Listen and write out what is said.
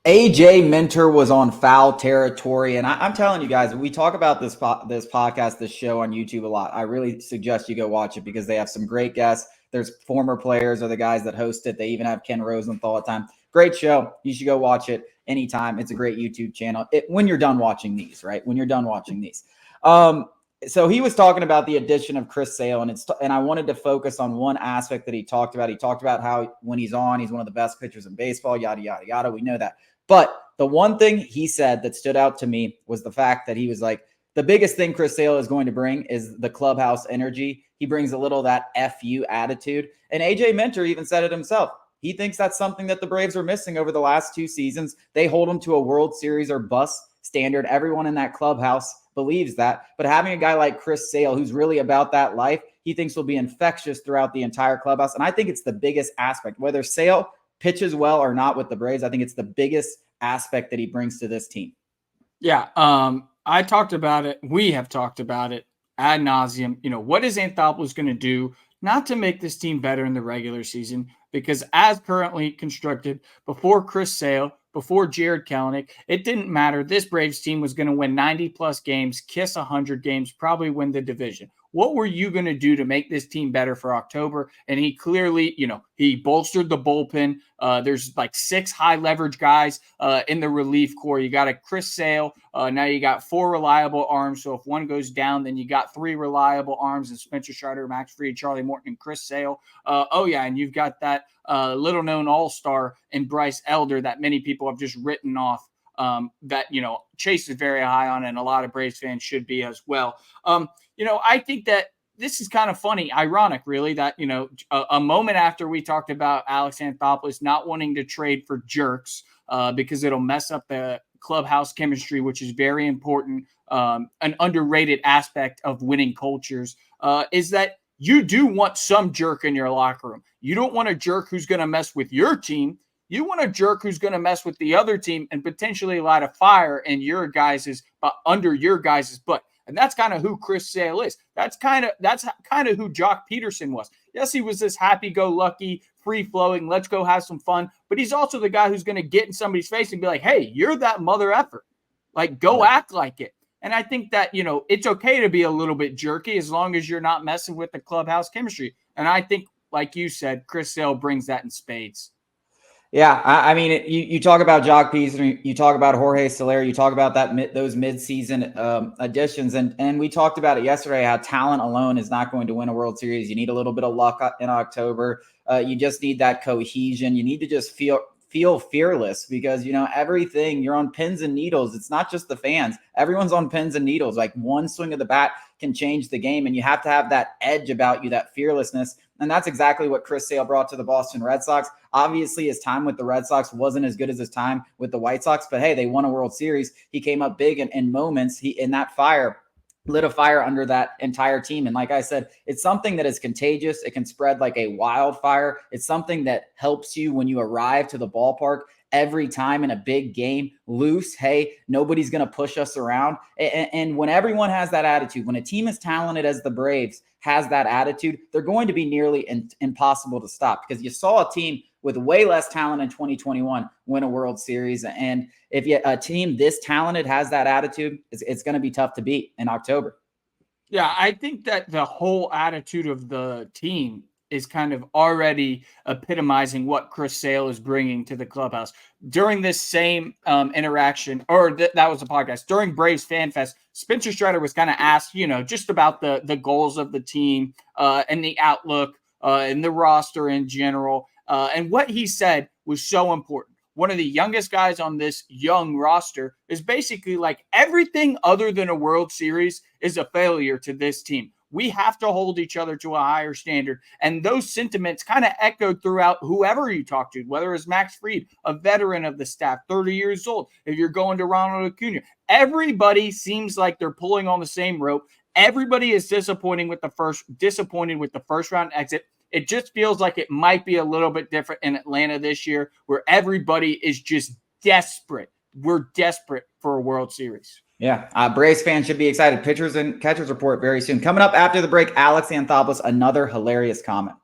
AJ Minter was on foul territory, and I'm telling you guys, we talk about this podcast, this show on YouTube a lot. I really suggest you go watch it because they have some great guests. There's former players or the guys that host it. They even have Ken Rosenthal at time. Great show. You should go watch it anytime. It's a great YouTube channel. When you're done watching these, right? When you're done watching these. So he was talking about the addition of Chris Sale, and I wanted to focus on one aspect that he talked about. He talked about how when he's on, he's one of the best pitchers in baseball, yada, yada, yada. We know that. But the one thing he said that stood out to me was the fact that he was like, the biggest thing Chris Sale is going to bring is the clubhouse energy. He brings a little of that FU attitude. And AJ Minter even said it himself. He thinks that's something that the Braves are missing over the last 2 seasons. They hold them to a World Series or bust standard. Everyone in that clubhouse believes that. But having a guy like Chris Sale, who's really about that life, he thinks will be infectious throughout the entire clubhouse. And I think it's the biggest aspect. Whether Sale pitches well or not with the Braves, I think it's the biggest aspect that he brings to this team. Yeah, I talked about it. We have talked about it ad nauseum. What is Anthopoulos going to do not to make this team better in the regular season? Because as currently constructed, before Chris Sale, before Jared Kelenic, it didn't matter. This Braves team was going to win 90-plus games, kiss 100 games, probably win the division. What were you going to do to make this team better for October? And he clearly, he bolstered the bullpen. There's like 6 high-leverage guys in the relief corps. You got a Chris Sale. Now you got 4 reliable arms. So if one goes down, then you got 3 reliable arms and Spencer Strider, Max Fried, Charlie Morton, and Chris Sale. And you've got that little-known all-star in Bryce Elder that many people have just written off. That Chase is very high on, and a lot of Braves fans should be as well. I think that this is kind of funny, ironic, really, that a moment after we talked about Alex Anthopoulos not wanting to trade for jerks because it'll mess up the clubhouse chemistry, which is very important, an underrated aspect of winning cultures, is that you do want some jerk in your locker room. You don't want a jerk who's going to mess with your team. You want a jerk who's going to mess with the other team and potentially light a fire in under your guys' butt. And that's kind of who Chris Sale is. That's kind of who Jock Peterson was. Yes, he was this happy-go-lucky, free-flowing, let's go have some fun. But he's also the guy who's going to get in somebody's face and be like, hey, you're that mother effer. Like, go act like it. And I think that, it's okay to be a little bit jerky as long as you're not messing with the clubhouse chemistry. And I think, like you said, Chris Sale brings that in spades. Yeah, I mean, you talk about Jock Peterson, you talk about Jorge Soler, you talk about those midseason additions, and we talked about it yesterday. How talent alone is not going to win a World Series. You need a little bit of luck in October. You just need that cohesion. You need to just feel fearless because everything, you're on pins and needles. It's not just the fans. Everyone's on pins and needles. Like one swing of the bat can change the game, and you have to have that edge about you, that fearlessness. And that's exactly what Chris Sale brought to the Boston Red Sox. Obviously, his time with the Red Sox wasn't as good as his time with the White Sox, but hey, they won a World Series. He came up big in moments. He in that fire lit a fire under that entire team. And like I said, it's something that is contagious. It can spread like a wildfire. It's something that helps you when you arrive to the ballpark every time in a big game, loose. Hey, nobody's going to push us around. And when everyone has that attitude, when a team as talented as the Braves has that attitude, they're going to be nearly impossible to stop because you saw a team with way less talent in 2021 win a World Series. And if a team this talented has that attitude, it's going to be tough to beat in October. Yeah, I think that the whole attitude of the team is kind of already epitomizing what Chris Sale is bringing to the clubhouse. During this same interaction, or that was a podcast, during Braves Fan Fest, Spencer Strider was kind of asked, just about the goals of the team and the outlook and the roster in general. And what he said was so important. One of the youngest guys on this young roster is basically like everything other than a World Series is a failure to this team. We have to hold each other to a higher standard. And those sentiments kind of echoed throughout whoever you talk to, whether it's Max Fried, a veteran of the staff, 30 years old. If you're going to Ronald Acuna, everybody seems like they're pulling on the same rope. Everybody is disappointed with the first round exit. It just feels like it might be a little bit different in Atlanta this year, where everybody is just desperate. We're desperate for a World Series. Yeah, Braves fans should be excited. Pitchers and catchers report very soon. Coming up after the break, Alex Anthopoulos, another hilarious comment.